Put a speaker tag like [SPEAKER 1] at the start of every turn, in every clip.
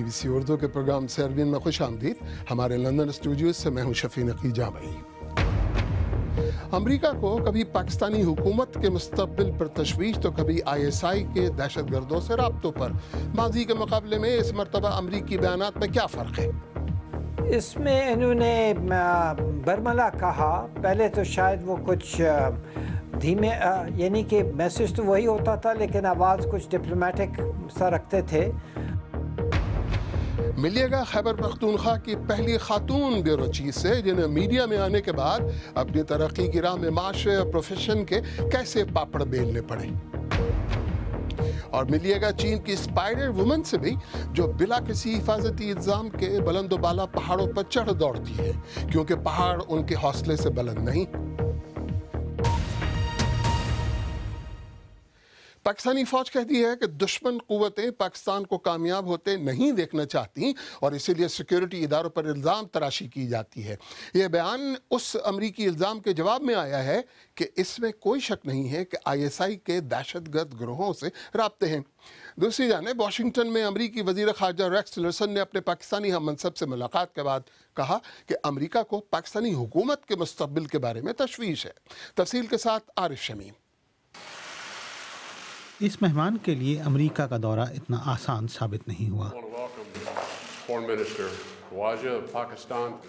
[SPEAKER 1] BBC Urdu کے programme سیربین میں خوش آمدید۔ ہمارے لندن اسٹوڈیوز سے میں ہوں شفیع نقی جامعی۔ امریکہ کو کبھی پاکستانی حکومت کے مستقبل پر تشویش تو کبھی ISI کے دہشت گردوں سے رابطوں پر۔ ماضی کے مقابلے میں اس مرتبہ امریکی بیانات میں کیا فرق ہے؟
[SPEAKER 2] اس میں انہوں نے برملا کہا، پہلے تو شاید وہ کچھ دھیمے، یعنی کہ میسج تو وہی ہوتا تھا لیکن آواز کچھ ڈپلومیٹک سا رکھتے تھے۔
[SPEAKER 1] ملیے گا خیبر پختونخوا کی پہلی خاتون بیورو چیف سے، جنہیں میڈیا میں آنے کے بعد اپنی ترقی کی راہ میں معاشرے اور پروفیشن کے کیسے پاپڑ بیلنے پڑے۔ اور ملیے گا چین کی اسپائڈر وومن سے بھی، جو بلا کسی حفاظتی الزام کے بلند و بالا پہاڑوں پر چڑھ دوڑتی ہے، کیونکہ پہاڑ ان کے حوصلے سے بلند نہیں۔ پاکستانی فوج کہتی ہے کہ دشمن قوتیں پاکستان کو کامیاب ہوتے نہیں دیکھنا چاہتی اور اسی لیے سیکیورٹی اداروں پر الزام تراشی کی جاتی ہے۔ یہ بیان اس امریکی الزام کے جواب میں آیا ہے کہ اس میں کوئی شک نہیں ہے کہ ISI کے دہشت گرد گروہوں سے رابطے ہیں۔ دوسری جانب واشنگٹن میں امریکی وزیر خارجہ ریکس ٹیلرسن نے اپنے پاکستانی ہم منصب سے ملاقات کے بعد کہا کہ امریکہ کو پاکستانی حکومت کے مستقبل کے بارے میں تشویش ہے۔ تفصیل کے ساتھ عارف شمیم۔
[SPEAKER 3] اس مہمان کے لیے امریکہ کا دورہ اتنا آسان ثابت نہیں ہوا۔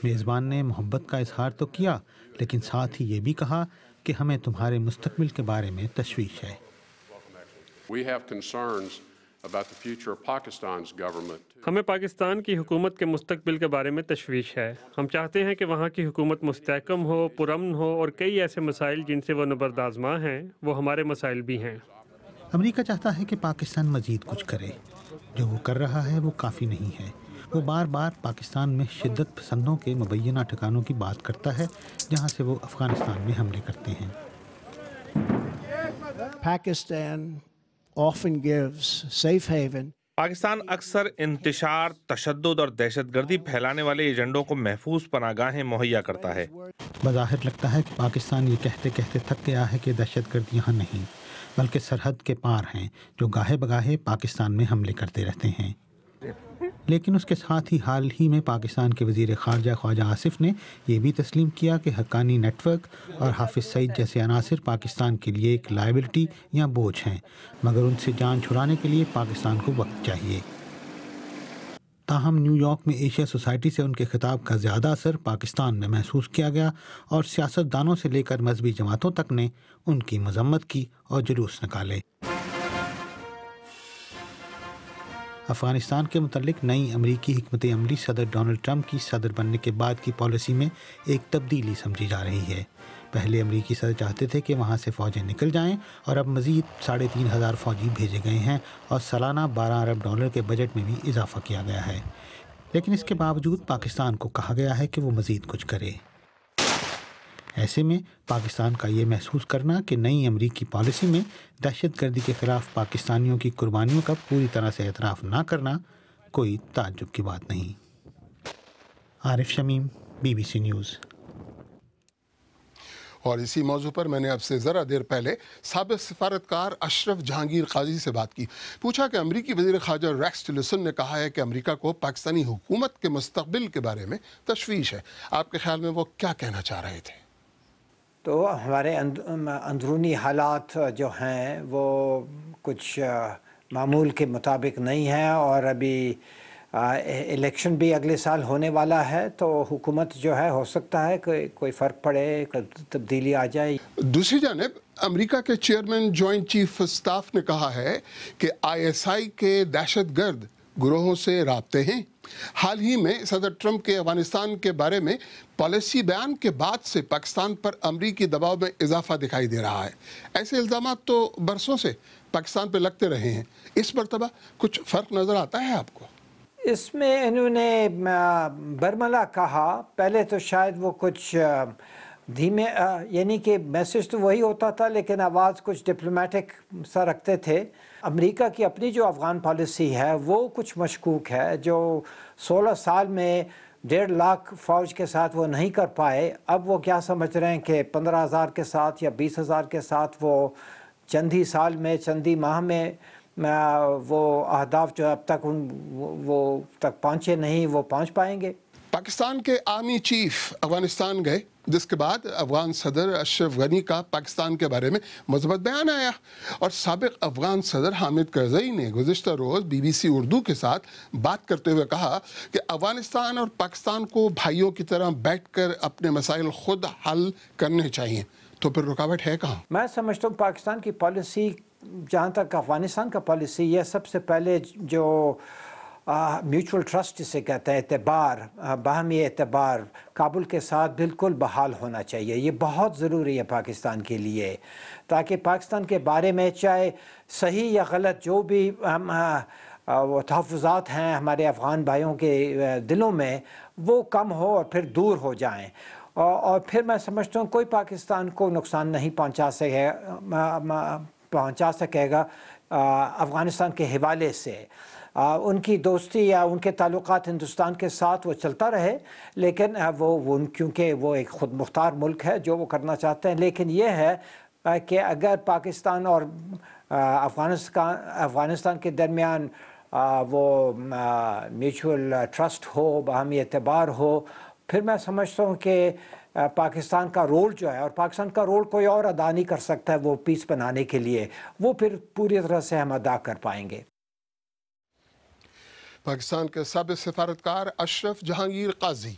[SPEAKER 3] میزبان نے محبت کا اظہار تو کیا، لیکن ساتھ ہی یہ بھی کہا کہ ہمیں تمہارے مستقبل کے بارے میں تشویش ہے۔
[SPEAKER 4] ہمیں پاکستان کی حکومت کے مستقبل کے بارے میں تشویش ہے۔ ہم چاہتے ہیں کہ وہاں کی حکومت مستحکم ہو، پرامن ہو، اور کئی ایسے مسائل جن سے وہ نبردآزماں ہیں، وہ ہمارے مسائل بھی ہیں۔
[SPEAKER 3] امریکہ چاہتا ہے کہ پاکستان مزید کچھ کرے۔ جو وہ کر رہا ہے وہ کافی نہیں ہے۔ وہ بار بار پاکستان میں شدت پسندوں کے مبینہ ٹھکانوں کی بات کرتا ہے، جہاں سے وہ افغانستان میں حملے کرتے ہیں۔
[SPEAKER 5] پاکستان اکثر انتشار، تشدد اور دہشت گردی پھیلانے والے ایجنڈوں کو محفوظ پناہ گاہیں مہیا کرتا ہے۔
[SPEAKER 3] بظاہر لگتا ہے کہ پاکستان یہ کہتے کہتے تھک گیا ہے کہ دہشت گرد یہاں نہیں، بلکہ سرحد کے پار ہیں، جو گاہے بگاہے پاکستان میں حملے کرتے رہتے ہیں۔ لیکن اس کے ساتھ ہی حال ہی میں پاکستان کے وزیر خارجہ خواجہ آصف نے یہ بھی تسلیم کیا کہ حقانی نیٹ ورک اور حافظ سعید جیسے عناصر پاکستان کے لیے ایک لائبلٹی یا بوجھ ہیں، مگر ان سے جان چھڑانے کے لیے پاکستان کو وقت چاہیے۔ تاہم نیو یارک میں ایشیا سوسائٹی سے ان کے خطاب کا زیادہ اثر پاکستان میں محسوس کیا گیا اور سیاست دانوں سے لے کر مذہبی جماعتوں تک نے ان کی مذمت کی اور جلوس نکالے۔ افغانستان کے متعلق نئی امریکی حکمت عملی صدر ڈونلڈ ٹرمپ کی صدر بننے کے بعد کی پالیسی میں ایک تبدیلی سمجھی جا رہی ہے۔ پہلے امریکی صدر چاہتے تھے کہ وہاں سے فوجیں نکل جائیں، اور اب مزید 3,500 فوجی بھیجے گئے ہیں اور سالانہ $12 ارب کے بجٹ میں بھی اضافہ کیا گیا ہے۔ لیکن اس کے باوجود پاکستان کو کہا گیا ہے کہ وہ مزید کچھ کرے۔ ایسے میں پاکستان کا یہ محسوس کرنا کہ نئی امریکی پالیسی میں دہشت گردی کے خلاف پاکستانیوں کی قربانیوں کا پوری طرح سے اعتراف نہ کرنا کوئی تعجب کی بات نہیں۔ عارف شمیم، BBC نیوز۔
[SPEAKER 1] اور اسی موضوع پر میں نے اب سے ذرا دیر پہلے سابق سفارتکار اشرف جہانگیر قاضی سے بات کی۔ پوچھا کہ امریکی وزیر خارجہ ریکس ٹیلرسن نے کہا ہے کہ امریکہ کو پاکستانی حکومت کے مستقبل کے بارے میں تشویش ہے۔ آپ کے خیال میں وہ کیا کہنا چاہ رہے تھے؟
[SPEAKER 2] تو ہمارے اندرونی حالات جو ہیں وہ کچھ معمول کے مطابق نہیں ہیں، اور ابھی الیکشن بھی اگلے سال ہونے والا ہے، تو حکومت جو ہے ہو سکتا ہے کہ کوئی فرق پڑے، تبدیلی آ جائے۔
[SPEAKER 1] دوسری جانب امریکہ کے چیئرمین جوائنٹ چیف اسٹاف نے کہا ہے کہ ISI کے دہشت گرد گروہوں سے رابطے ہیں۔ حال ہی میں صدر ٹرمپ کے افغانستان کے بارے میں پالیسی بیان کے بعد سے پاکستان پر امریکی دباؤ میں اضافہ دکھائی دے رہا ہے۔ ایسے الزامات تو برسوں سے پاکستان پہ لگتے رہے ہیں، اس مرتبہ کچھ فرق نظر آتا ہے آپ کو؟
[SPEAKER 2] اس میں انہوں نے برملا کہا، پہلے تو شاید وہ کچھ دھیمے، یعنی کہ میسج تو وہی ہوتا تھا لیکن آواز کچھ ڈپلومیٹک سا رکھتے تھے۔ امریکہ کی اپنی جو افغان پالیسی ہے وہ کچھ مشکوک ہے، جو 16 سال میں 1.5 لاکھ فوج کے ساتھ وہ نہیں کر پائے، اب وہ کیا سمجھ رہے ہیں کہ 15,000 کے ساتھ یا 20,000 کے ساتھ وہ چند ہی سال میں، چند ہی ماہ میں وہ اہداف جو اب تک وہ تک پہنچے نہیں وہ پہنچ پائیں گے۔
[SPEAKER 1] پاکستان کے آرمی چیف افغانستان گئے، جس کے بعد افغان صدر اشرف غنی کا پاکستان کے بارے میں مثبت بیان آیا، اور سابق افغان صدر حامد کرزئی نے گزشتہ روز BBC اردو کے ساتھ بات کرتے ہوئے کہا کہ افغانستان اور پاکستان کو بھائیوں کی طرح بیٹھ کر اپنے مسائل خود حل کرنے چاہیے۔ تو پھر رکاوٹ ہے کہاں؟
[SPEAKER 2] میں سمجھتا ہوں پاکستان کی پالیسی، جہاں تک افغانستان کا پالیسی، یہ سب سے پہلے جو میوچول ٹرسٹ جسے کہتے ہیں، اعتبار، باہمی اعتبار کابل کے ساتھ بالکل بحال ہونا چاہیے۔ یہ بہت ضروری ہے پاکستان کے لیے، تاکہ پاکستان کے بارے میں چاہے صحیح یا غلط جو بھی وہ تحفظات ہیں ہمارے افغان بھائیوں کے دلوں میں، وہ کم ہو اور پھر دور ہو جائیں، اور پھر میں سمجھتا ہوں کوئی پاکستان کو نقصان نہیں پہنچا سکے گا افغانستان کے حوالے سے۔ ان کی دوستی یا ان کے تعلقات ہندوستان کے ساتھ وہ چلتا رہے، لیکن وہ کیونکہ وہ ایک خود مختار ملک ہے جو وہ کرنا چاہتے ہیں، لیکن یہ ہے کہ اگر پاکستان اور افغانستان کے درمیان وہ میوچول ٹرسٹ ہو، باہمی اعتبار ہو، پھر میں سمجھتا ہوں کہ پاکستان کا رول جو ہے، اور پاکستان کا رول کوئی اور ادا نہیں کر سکتا ہے وہ پیس بنانے کے لیے، وہ پھر پوری طرح سے ہم ادا کر پائیں گے۔
[SPEAKER 1] پاکستان کے سابق سفارتکار اشرف جہانگیر قاضی۔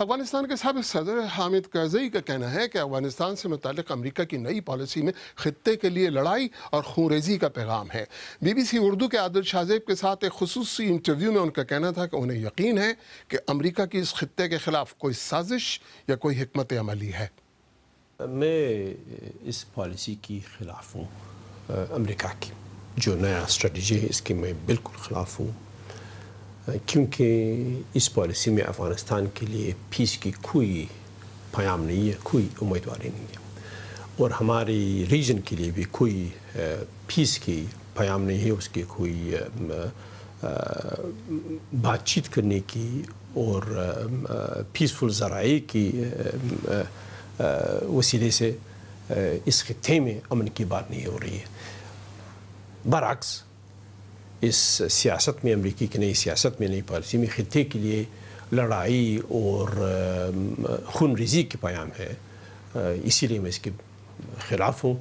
[SPEAKER 1] افغانستان کے سابق صدر حامد کرزئی کا کہنا ہے کہ افغانستان سے متعلق امریکہ کی نئی پالیسی میں خطے کے لیے لڑائی اور خونریزی کا پیغام ہے۔ BBC اردو کے عادل شاہزیب کے ساتھ ایک خصوصی انٹرویو میں ان کا کہنا تھا کہ انہیں یقین ہے کہ امریکہ کی اس خطے کے خلاف کوئی سازش یا کوئی حکمت عملی ہے۔
[SPEAKER 6] میں اس پالیسی کی خلاف ہوں، امریکہ کی جو نیا اسٹریٹجی ہے اس کی میں بالکل خلاف ہوں، کیونکہ اس پالیسی میں افغانستان کے لیے پیس کی کوئی پیام نہیں ہے، کوئی امیدواری نہیں ہے، اور ہماری ریجن کے لیے بھی کوئی پیس کی پیام نہیں ہے، اس کی کوئی بات چیت کرنے کی اور پیسفل ذرائع کی وسیلے سے اس خطے میں امن کی بات نہیں ہو رہی ہے۔ برعکس اس سیاست میں، امریکی کی نئی سیاست میں، نئی پالیسی میں خطے کے لیے لڑائی اور خون ریزی کی پیام ہے، اسی لیے میں اس کے خلاف ہوں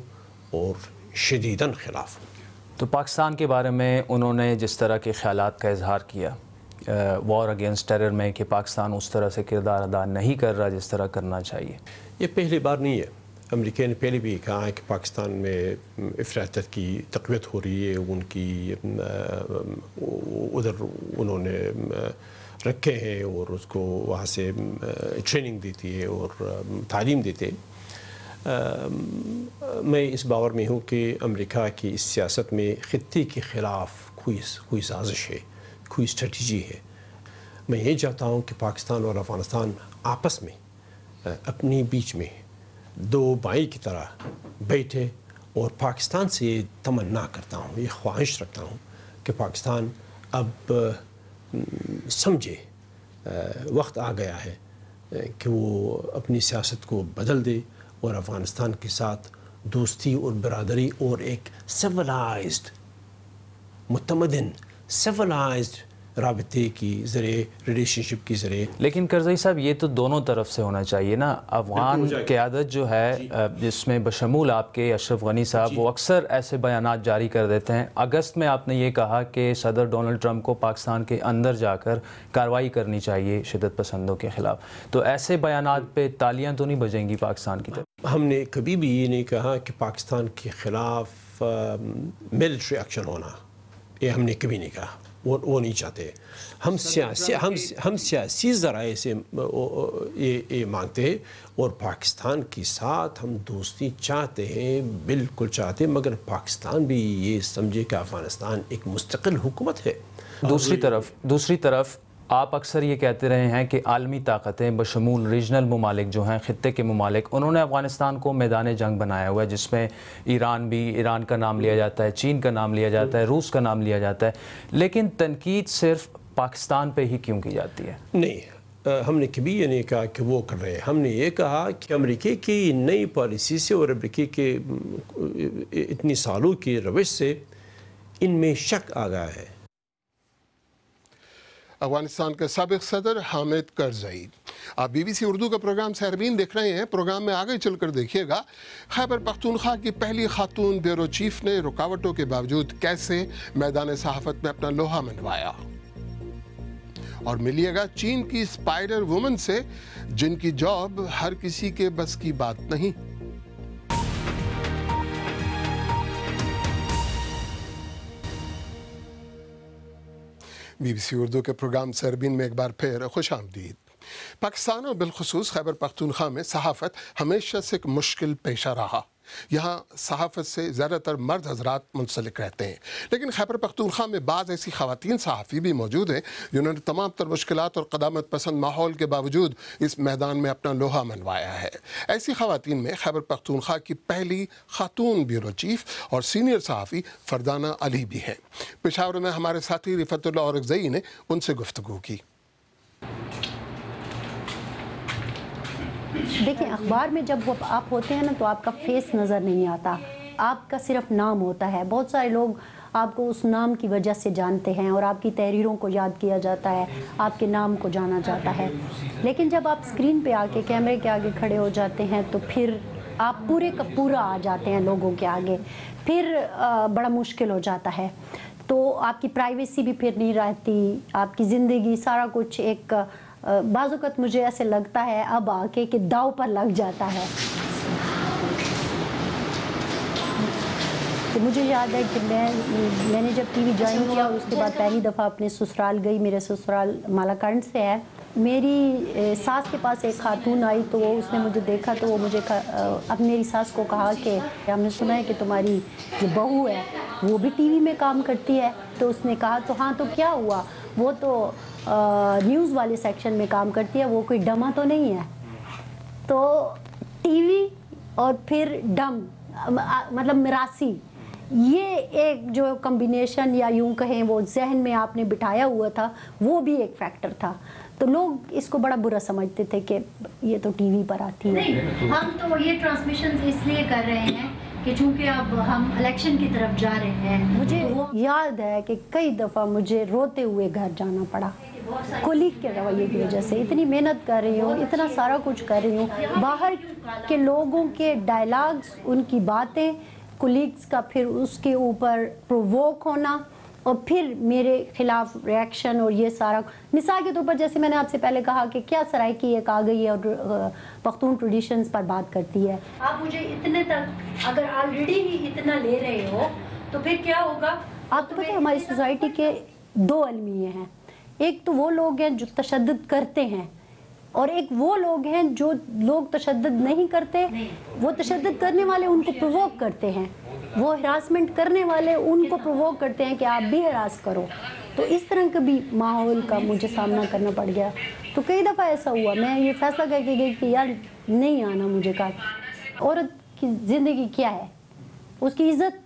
[SPEAKER 6] اور شدیداً خلاف ہوں۔
[SPEAKER 7] تو پاکستان کے بارے میں انہوں نے جس طرح کے خیالات کا اظہار کیا وار اگینسٹ ٹیرر میں، کہ پاکستان اس طرح سے کردار ادا نہیں کر رہا جس طرح کرنا چاہیے،
[SPEAKER 6] یہ پہلی بار نہیں ہے۔ امریکہ نے پہلے بھی کہا ہے کہ پاکستان میں افراطیت کی تقویت ہو رہی ہے، ان کی ادھر انہوں نے رکھے ہیں اور اس کو وہاں سے ٹریننگ دیتی ہے اور تعلیم دیتے۔ میں اس باور میں ہوں کہ امریکہ کی اس سیاست میں خطے کے خلاف کوئی سازش ہے، کوئی اسٹریٹجی ہے۔ میں یہ چاہتا ہوں کہ پاکستان اور افغانستان آپس میں اپنی بیچ میں دو بھائی کی طرح بیٹھے، اور پاکستان سے یہ تمنا کرتا ہوں، یہ خواہش رکھتا ہوں کہ پاکستان اب سمجھے وقت آ گیا ہے کہ وہ اپنی سیاست کو بدل دے اور افغانستان کے ساتھ دوستی اور برادری اور ایک سیولائزڈ متمدن سیولائزڈ رابطے کی ذریعے، ریلیشن شپ کی ذریعے۔
[SPEAKER 7] لیکن کرزئی صاحب یہ تو دونوں طرف سے ہونا چاہیے نا۔ افغان قیادت جو ہے جس میں بشمول آپ کے اشرف غنی صاحب، وہ اکثر ایسے بیانات جاری کر دیتے ہیں۔ اگست میں آپ نے یہ کہا کہ صدر ڈونلڈ ٹرمپ کو پاکستان کے اندر جا کر کارروائی کرنی چاہیے شدت پسندوں کے خلاف، تو ایسے بیانات پہ تالیاں تو نہیں بجیں گی پاکستان کی طرف؟
[SPEAKER 6] ہم نے کبھی بھی یہ نہیں کہا کہ پاکستان کے خلاف ملٹری ایکشن ہونا، یہ ہم نے کبھی نہیں کہا، وہ نہیں چاہتے۔ ہم سیاسی ذرائع سے یہ مانگتے ہیں، اور پاکستان کے ساتھ ہم دوستی چاہتے ہیں، بالکل چاہتے ہیں، مگر پاکستان بھی یہ سمجھے کہ افغانستان ایک مستقل حکومت ہے۔
[SPEAKER 7] دوسری طرف آپ اکثر یہ کہتے رہے ہیں کہ عالمی طاقتیں بشمول ریجنل ممالک جو ہیں، خطے کے ممالک، انہوں نے افغانستان کو میدان جنگ بنایا ہوا ہے، جس میں ایران کا نام لیا جاتا ہے، چین کا نام لیا جاتا ہے، روس کا نام لیا جاتا ہے، لیکن تنقید صرف پاکستان پہ ہی کیوں کی جاتی ہے؟
[SPEAKER 6] نہیں، ہم نے کبھی یہ نہیں کہا کہ وہ کر رہے ہیں۔ ہم نے یہ کہا کہ امریکہ کی نئی پالیسی سے اور امریکہ کے اتنی سالوں کی روش سے ان میں شک آ گیا ہے۔
[SPEAKER 1] افغانستان کے سابق صدر حامد کرزئی۔ آپ بی بی سی اردو کا پروگرام سہربین دیکھ رہے ہیں۔ پروگرام میں آگے چل کر دیکھیے گا خیبر پختونخوا کی پہلی خاتون بیورو چیف نے رکاوٹوں کے باوجود کیسے میدان صحافت میں اپنا لوہا منوایا، اور ملیے گا چین کی اسپائڈر وومن سے جن کی جاب ہر کسی کے بس کی بات نہیں۔ بی بی سی اردو کے پروگرام سہربین میں ایک بار پھر خوش آمدید۔ پاکستان اور بالخصوص خیبر پختونخوا میں صحافت ہمیشہ سے ایک مشکل پیشہ رہا۔ یہاں صحافت سے زیادہ تر مرد حضرات منسلک رہتے ہیں، لیکن خیبر پختونخوا میں بعض ایسی خواتین صحافی بھی موجود ہیں جنہوں نے تمام تر مشکلات اور قدامت پسند ماحول کے باوجود اس میدان میں اپنا لوہا منوایا ہے۔ ایسی خواتین میں خیبر پختونخوا کی پہلی خاتون بیورو چیف اور سینئر صحافی فردانہ علی بھی ہیں۔ پشاور میں ہمارے ساتھی رفعت اللہ اورکزئی نے ان سے گفتگو کی۔
[SPEAKER 8] دیکھیں، اخبار میں جب آپ ہوتے ہیں نا تو آپ کا فیس نظر نہیں آتا، آپ کا صرف نام ہوتا ہے۔ بہت سارے لوگ آپ کو اس نام کی وجہ سے جانتے ہیں اور آپ کی تحریروں کو یاد کیا جاتا ہے، آپ کے نام کو جانا جاتا ہے، لیکن جب آپ اسکرین پہ آ کے کیمرے کے آگے کھڑے ہو جاتے ہیں تو پھر آپ پورے کا پورا آ جاتے ہیں لوگوں کے آگے، پھر بڑا مشکل ہو جاتا ہے۔ تو آپ کی پرائیویسی بھی پھر نہیں رہتی، آپ کی زندگی سارا کچھ ایک بعض اوقات مجھے ایسے لگتا ہے اب آ کے کہ داؤ پر لگ جاتا ہے۔ تو مجھے یاد ہے کہ میں نے جب ٹی وی جوائن کیا اور اس کے بعد پہلی دفعہ اپنے سسرال گئی، میرے سسرال مالاکنڈ سے ہے، میری ساس کے پاس ایک خاتون آئی تو اس نے مجھے دیکھا تو وہ مجھے اب میری ساس کو کہا کہ ہم نے سنا ہے کہ تمہاری جو بہو ہے وہ بھی ٹی وی میں کام کرتی ہے۔ تو اس نے کہا تو ہاں تو کیا ہوا، وہ تو نیوز والے سیکشن میں کام کرتی ہے، وہ کوئی ڈما تو نہیں ہے۔ تو ٹی وی اور پھر ڈم مطلب مراسی، یہ ایک جو کمبینیشن یا یوں کہیں وہ ذہن میں آپ نے بٹھایا ہوا تھا، وہ بھی ایک فیکٹر تھا۔ تو لوگ اس کو بڑا برا سمجھتے تھے کہ یہ تو ٹی وی پر آتی ہے۔
[SPEAKER 9] نہیں، ہم تو یہ ٹرانسمیشن اس لیے کر رہے ہیں کہ چونکہ اب ہم الیکشن کی طرف جا رہے ہیں۔
[SPEAKER 8] مجھے یاد ہے کہ کئی دفعہ مجھے روتے ہوئے گھر جانا پڑا کولیگ کے رویے کی وجہ سے۔ اتنی محنت کر رہی ہوں، اتنا سارا کچھ کر رہی ہوں، باہر کے لوگوں کے ڈائلاگز، ان کی باتیں، کولیگز کا پھر اس کے اوپر پروووک ہونا اور پھر میرے خلاف ریاکشن اور یہ سارا۔ مثال کے طور پر جیسے میں نے آپ سے پہلے کہا کہ کیا سرائکی ایک آ گئی ہے اور پختون ٹریڈیشنز پر بات کرتی ہے۔
[SPEAKER 9] آپ مجھے اتنے تک اگر آلریڈی ہی اتنا لے رہے ہو تو پھر کیا ہوگا؟
[SPEAKER 8] آپ کو پتہ ہے ہماری سوسائٹی کے دو المیے ہیں، ایک تو وہ لوگ ہیں جو تشدد کرتے ہیں اور ایک وہ لوگ ہیں جو لوگ تشدد نہیں کرتے، وہ تشدد کرنے والے ان کو پرووک کرتے ہیں، وہ ہراسمنٹ کرنے والے ان کو پرووک کرتے ہیں کہ آپ بھی ہراس کرو۔ تو اس طرح کا بھی ماحول کا مجھے سامنا کرنا پڑ گیا۔ تو کئی دفعہ ایسا ہوا، میں یہ فیصلہ کر کے گئی کہ یار نہیں آنا مجھے کا۔ عورت کی زندگی کیا ہے، اس کی عزت،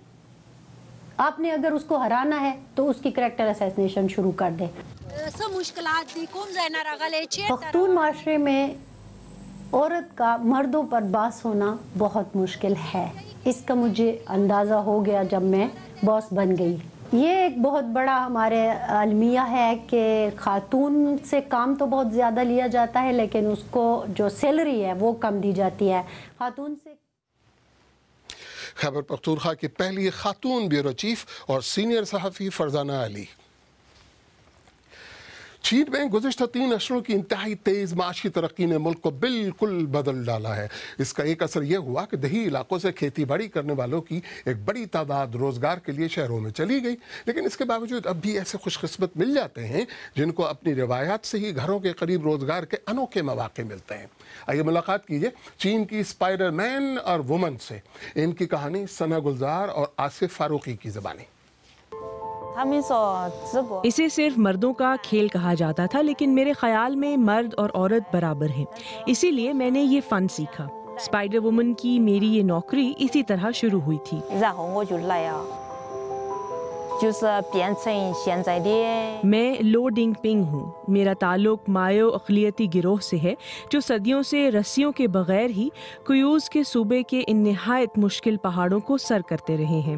[SPEAKER 8] آپ نے اگر اس کو ہرانا ہے تو اس کی کریکٹر اسیسنیشن شروع کر دے۔ پختون معاشرے میں عورت کا مردوں پر باس ہونا بہت مشکل ہے، اس کا مجھے اندازہ ہو گیا جب میں باس بن گئی۔ یہ ایک بہت بڑا ہمارے المیہ ہے کہ خاتون سے کام تو بہت زیادہ لیا جاتا ہے لیکن اس کو جو سیلری ہے وہ کم دی جاتی ہے۔ خاتون سے
[SPEAKER 1] خیبر پختونخوا کی پہلی خاتون بیورو چیف اور سینئر صحافی فردانہ علی۔ چین میں گزشتہ 3 عشروں کی انتہائی تیز معاشی ترقی نے ملک کو بالکل بدل ڈالا ہے۔ اس کا ایک اثر یہ ہوا کہ دیہی علاقوں سے کھیتی باڑی کرنے والوں کی ایک بڑی تعداد روزگار کے لیے شہروں میں چلی گئی، لیکن اس کے باوجود اب بھی ایسے خوش قسمت مل جاتے ہیں جن کو اپنی روایات سے ہی گھروں کے قریب روزگار کے انوکھے مواقع ملتے ہیں۔ آئیے ملاقات کیجیے چین کی اسپائڈر مین اور وومن سے۔ ان کی کہانی ثنا گلزار اور آصف فاروقی کی زبانی۔
[SPEAKER 10] اسے صرف مردوں کا کھیل کہا جاتا تھا، لیکن میرے خیال میں مرد اور عورت برابر ہیں، اسی لیے میں نے یہ فن سیکھا۔ اسپائڈر وومن کی میری یہ نوکری اسی طرح شروع ہوئی تھی۔ میں لو ڈنگ پنگ ہوں۔ میرا تعلق مایو اقلیتی گروہ سے ہے جو صدیوں سے رسیوں کے بغیر ہی کیوز کے صوبے کے ان نہایت مشکل پہاڑوں کو سر کرتے رہے ہیں۔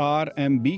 [SPEAKER 11] RMB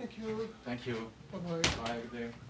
[SPEAKER 1] Thank you.
[SPEAKER 12] Thank you.
[SPEAKER 1] Bye-bye.
[SPEAKER 12] Bye. Good day.